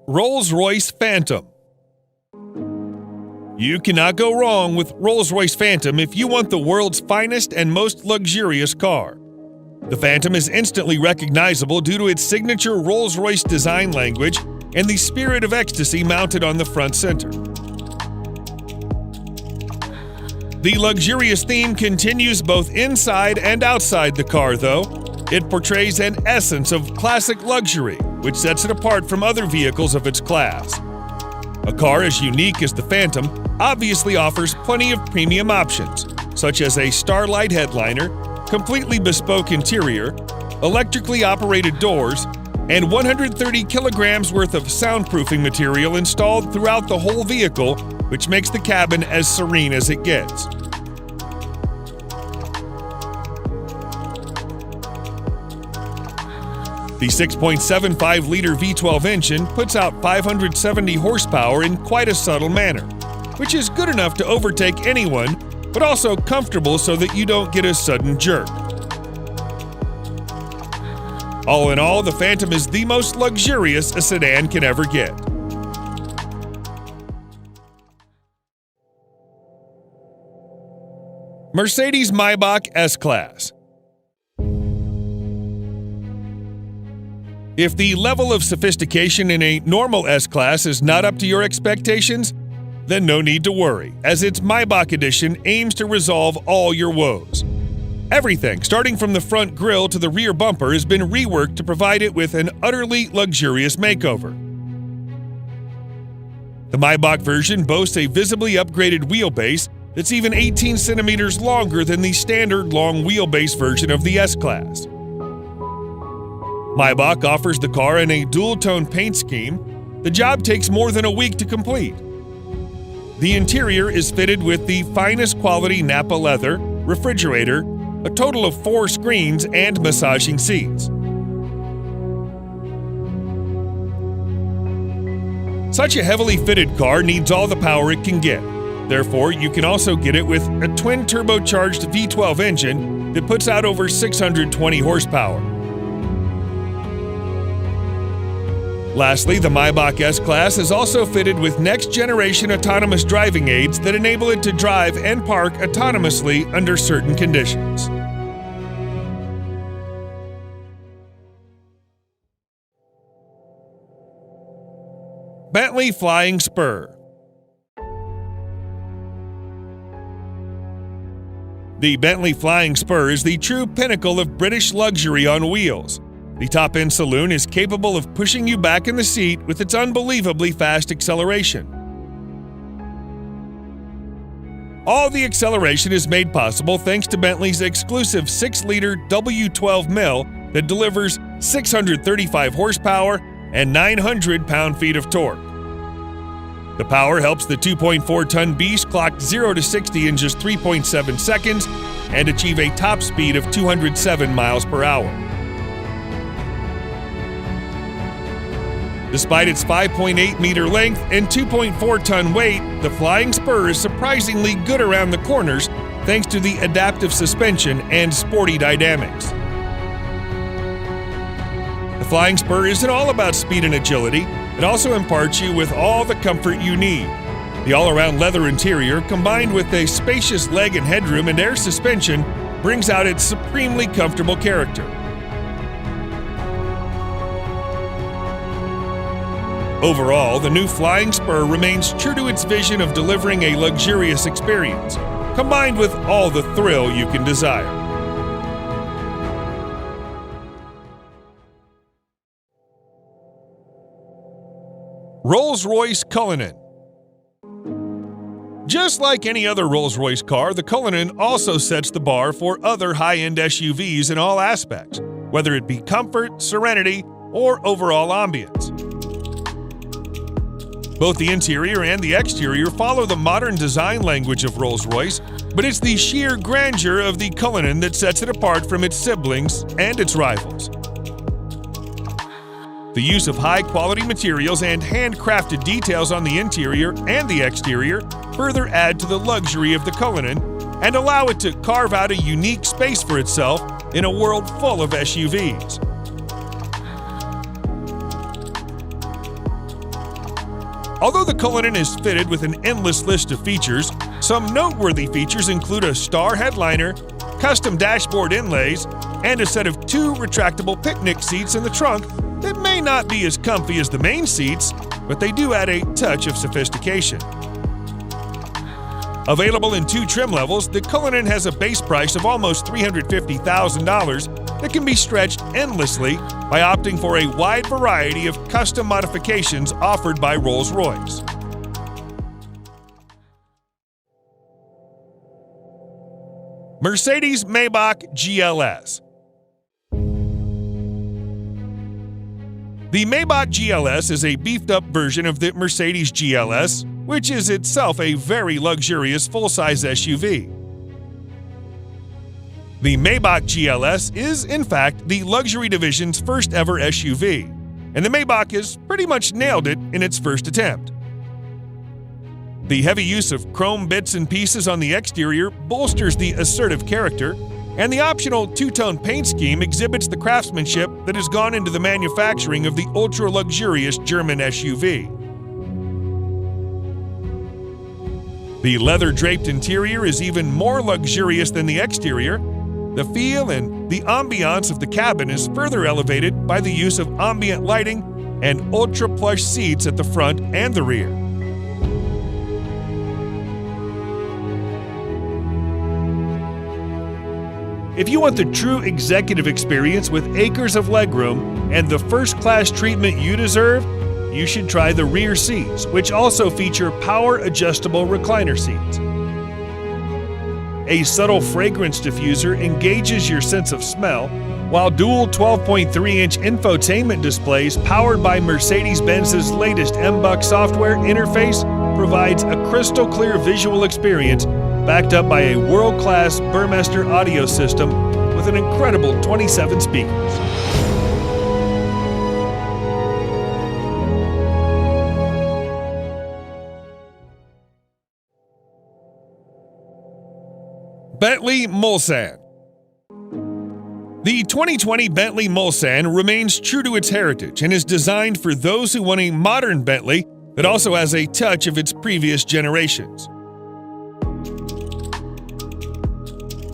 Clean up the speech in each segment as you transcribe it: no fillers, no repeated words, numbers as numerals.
Rolls-Royce Phantom. You cannot go wrong with Rolls-Royce Phantom if you want the world's finest and most luxurious car. The Phantom is instantly recognizable due to its signature Rolls-Royce design language and the spirit of ecstasy mounted on the front center. The luxurious theme continues both inside and outside the car, though. It portrays an essence of classic luxury, which sets it apart from other vehicles of its class. A car as unique as the Phantom obviously offers plenty of premium options, such as a Starlight headliner, completely bespoke interior, electrically operated doors, and 130 kilograms worth of soundproofing material installed throughout the whole vehicle, which makes the cabin as serene as it gets. The 6.75-liter V12 engine puts out 570 horsepower in quite a subtle manner, which is good enough to overtake anyone, but also comfortable so that you don't get a sudden jerk. All in all, the Phantom is the most luxurious a sedan can ever get. Mercedes-Maybach S-Class. If the level of sophistication in a normal S-Class is not up to your expectations, then no need to worry, as its Maybach edition aims to resolve all your woes. Everything, starting from the front grille to the rear bumper, has been reworked to provide it with an utterly luxurious makeover. The Maybach version boasts a visibly upgraded wheelbase that's even 18 centimeters longer than the standard long wheelbase version of the S-Class. Maybach offers the car in a dual-tone paint scheme. The job takes more than a week to complete. The interior is fitted with the finest quality Nappa leather, refrigerator, a total of 4 screens, and massaging seats. Such a heavily fitted car needs all the power it can get. Therefore, you can also get it with a twin-turbocharged V12 engine that puts out over 620 horsepower. Lastly, the Maybach S-Class is also fitted with next-generation autonomous driving aids that enable it to drive and park autonomously under certain conditions. Bentley Flying Spur. The Bentley Flying Spur is the true pinnacle of British luxury on wheels. The top-end saloon is capable of pushing you back in the seat with its unbelievably fast acceleration. All the acceleration is made possible thanks to Bentley's exclusive 6-liter W12 mill that delivers 635 horsepower and 900 pound-feet of torque. The power helps the 2.4-ton beast clock 0 to 60 in just 3.7 seconds and achieve a top speed of 207 miles per hour. Despite its 5.8-meter length and 2.4-ton weight, the Flying Spur is surprisingly good around the corners thanks to the adaptive suspension and sporty dynamics. The Flying Spur isn't all about speed and agility, it also imparts you with all the comfort you need. The all-around leather interior, combined with a spacious leg and headroom and air suspension, brings out its supremely comfortable character. Overall, the new Flying Spur remains true to its vision of delivering a luxurious experience, combined with all the thrill you can desire. Rolls-Royce Cullinan. Just like any other Rolls-Royce car, the Cullinan also sets the bar for other high-end SUVs in all aspects, whether it be comfort, serenity, or overall ambience. Both the interior and the exterior follow the modern design language of Rolls-Royce, but it's the sheer grandeur of the Cullinan that sets it apart from its siblings and its rivals. The use of high-quality materials and handcrafted details on the interior and the exterior further add to the luxury of the Cullinan and allow it to carve out a unique space for itself in a world full of SUVs. Although the Cullinan is fitted with an endless list of features, some noteworthy features include a star headliner, custom dashboard inlays, and a set of 2 retractable picnic seats in the trunk that may not be as comfy as the main seats, but they do add a touch of sophistication. Available in 2 trim levels, the Cullinan has a base price of almost $350,000 that can be stretched endlessly by opting for a wide variety of custom modifications offered by Rolls-Royce. Mercedes-Maybach GLS. The Maybach GLS is a beefed-up version of the Mercedes GLS, which is itself a very luxurious full-size SUV. The Maybach GLS is, in fact, the luxury division's first-ever SUV, and the Maybach has pretty much nailed it in its first attempt. The heavy use of chrome bits and pieces on the exterior bolsters the assertive character, and the optional 2-tone paint scheme exhibits the craftsmanship that has gone into the manufacturing of the ultra-luxurious German SUV. The leather-draped interior is even more luxurious than the exterior. The feel and the ambiance of the cabin is further elevated by the use of ambient lighting and ultra-plush seats at the front and the rear. If you want the true executive experience with acres of legroom and the first-class treatment you deserve, you should try the rear seats, which also feature power-adjustable recliner seats. A subtle fragrance diffuser engages your sense of smell, while dual 12.3-inch infotainment displays powered by Mercedes-Benz's latest MBUX software interface provides a crystal-clear visual experience backed up by a world-class Burmester audio system with an incredible 27 speakers. Bentley Mulsanne. The 2020 Bentley Mulsanne remains true to its heritage and is designed for those who want a modern Bentley that also has a touch of its previous generations.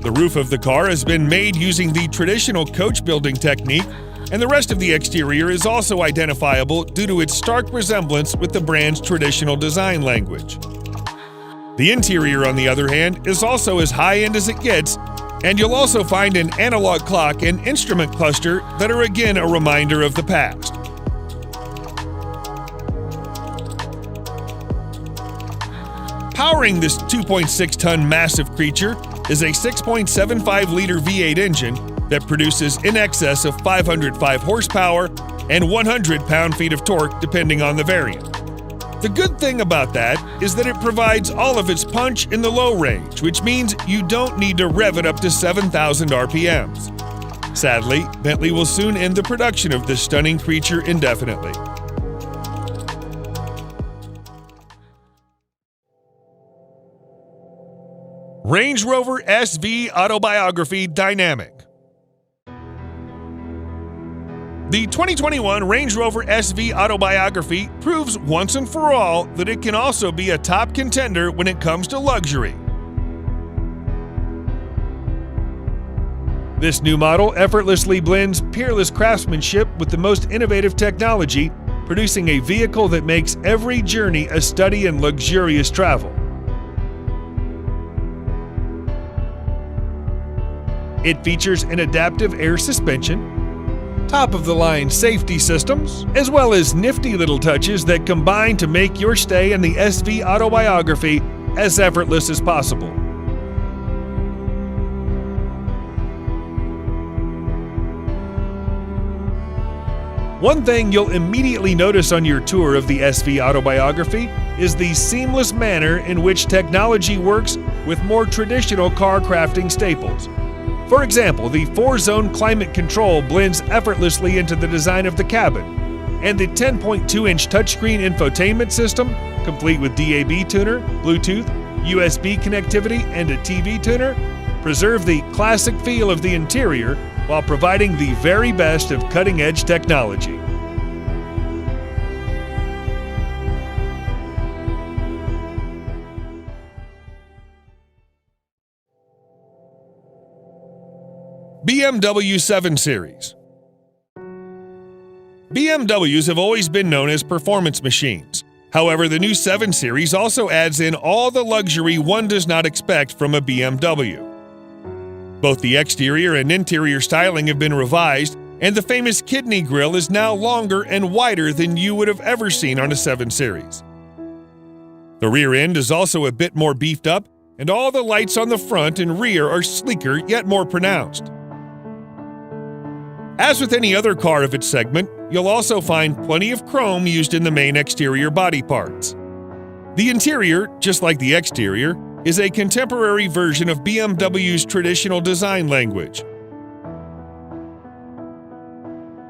The roof of the car has been made using the traditional coach building technique, and the rest of the exterior is also identifiable due to its stark resemblance with the brand's traditional design language. The interior, on the other hand, is also as high-end as it gets, and you'll also find an analog clock and instrument cluster that are again a reminder of the past. Powering this 2.6-ton massive creature is a 6.75-liter V8 engine that produces in excess of 505 horsepower and 100 pound-feet of torque depending on the variant. The good thing about that is that it provides all of its punch in the low range, which means you don't need to rev it up to 7,000 RPMs. Sadly, Bentley will soon end the production of this stunning creature indefinitely. Range Rover SV Autobiography Dynamic. The 2021 Range Rover SV Autobiography proves once and for all that it can also be a top contender when it comes to luxury. This new model effortlessly blends peerless craftsmanship with the most innovative technology, producing a vehicle that makes every journey a study in luxurious travel. It features an adaptive air suspension, top-of-the-line safety systems, as well as nifty little touches that combine to make your stay in the SV Autobiography as effortless as possible. One thing you'll immediately notice on your tour of the SV Autobiography is the seamless manner in which technology works with more traditional car crafting staples. For example, the 4-zone climate control blends effortlessly into the design of the cabin, and the 10.2-inch touchscreen infotainment system, complete with DAB tuner, Bluetooth, USB connectivity, and a TV tuner, preserve the classic feel of the interior while providing the very best of cutting-edge technology. BMW 7 Series. BMWs have always been known as performance machines. However, the new 7 Series also adds in all the luxury one does not expect from a BMW. Both the exterior and interior styling have been revised, and the famous kidney grille is now longer and wider than you would have ever seen on a 7 Series. The rear end is also a bit more beefed up, and all the lights on the front and rear are sleeker yet more pronounced. As with any other car of its segment, you'll also find plenty of chrome used in the main exterior body parts. The interior, just like the exterior, is a contemporary version of BMW's traditional design language.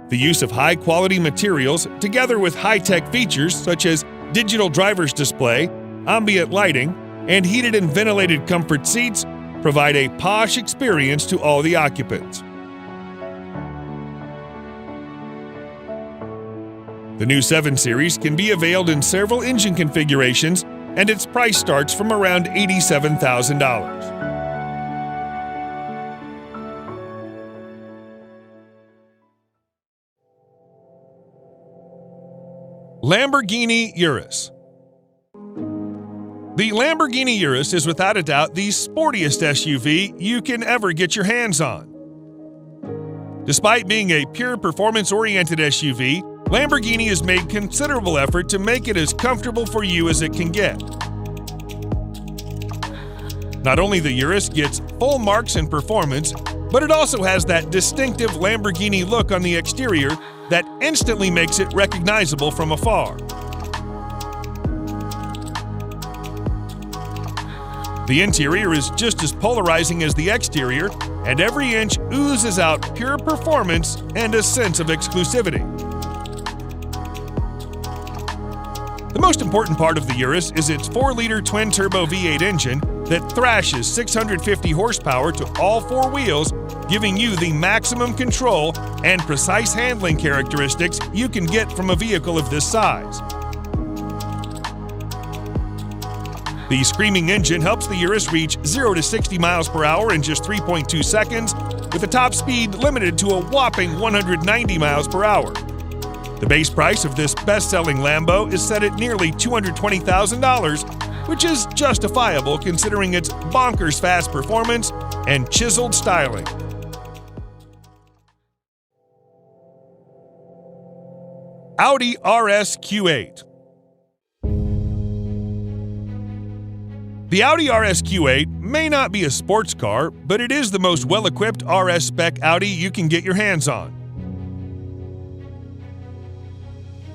The use of high-quality materials, together with high-tech features such as digital driver's display, ambient lighting, and heated and ventilated comfort seats, provide a posh experience to all the occupants. The new 7 Series can be availed in several engine configurations, and its price starts from around $87,000. Lamborghini Urus. The Lamborghini Urus is without a doubt the sportiest SUV you can ever get your hands on. Despite being a pure performance-oriented SUV, Lamborghini has made considerable effort to make it as comfortable for you as it can get. Not only the Urus gets full marks in performance, but it also has that distinctive Lamborghini look on the exterior that instantly makes it recognizable from afar. The interior is just as polarizing as the exterior, and every inch oozes out pure performance and a sense of exclusivity. The most important part of the Urus is its 4-liter twin-turbo V8 engine that thrashes 650 horsepower to all 4 wheels, giving you the maximum control and precise handling characteristics you can get from a vehicle of this size. The screaming engine helps the Urus reach 0 to 60 miles per hour in just 3.2 seconds, with a top speed limited to a whopping 190 miles per hour. The base price of this best-selling Lambo is set at nearly $220,000, which is justifiable considering its bonkers fast performance and chiseled styling. Audi RS Q8. The Audi RS Q8 may not be a sports car, but it is the most well-equipped RS spec Audi you can get your hands on.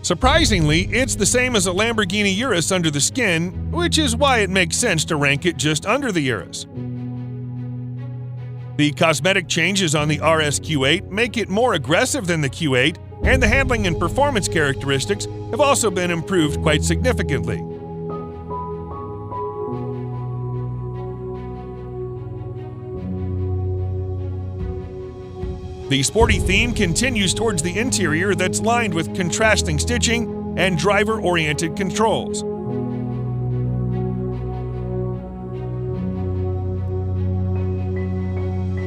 Surprisingly, it's the same as a Lamborghini Urus under the skin, which is why it makes sense to rank it just under the Urus. The cosmetic changes on the RS Q8 make it more aggressive than the Q8, and the handling and performance characteristics have also been improved quite significantly. The sporty theme continues towards the interior that's lined with contrasting stitching and driver-oriented controls.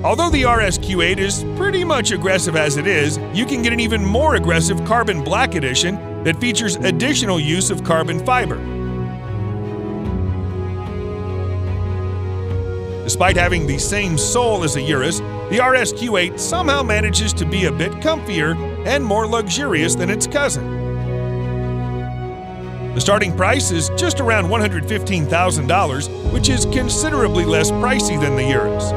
Although the RS Q8 is pretty much aggressive as it is, you can get an even more aggressive Carbon Black Edition that features additional use of carbon fiber. Despite having the same soul as a Urus, the RS Q8 somehow manages to be a bit comfier and more luxurious than its cousin. The starting price is just around $115,000, which is considerably less pricey than the Urus.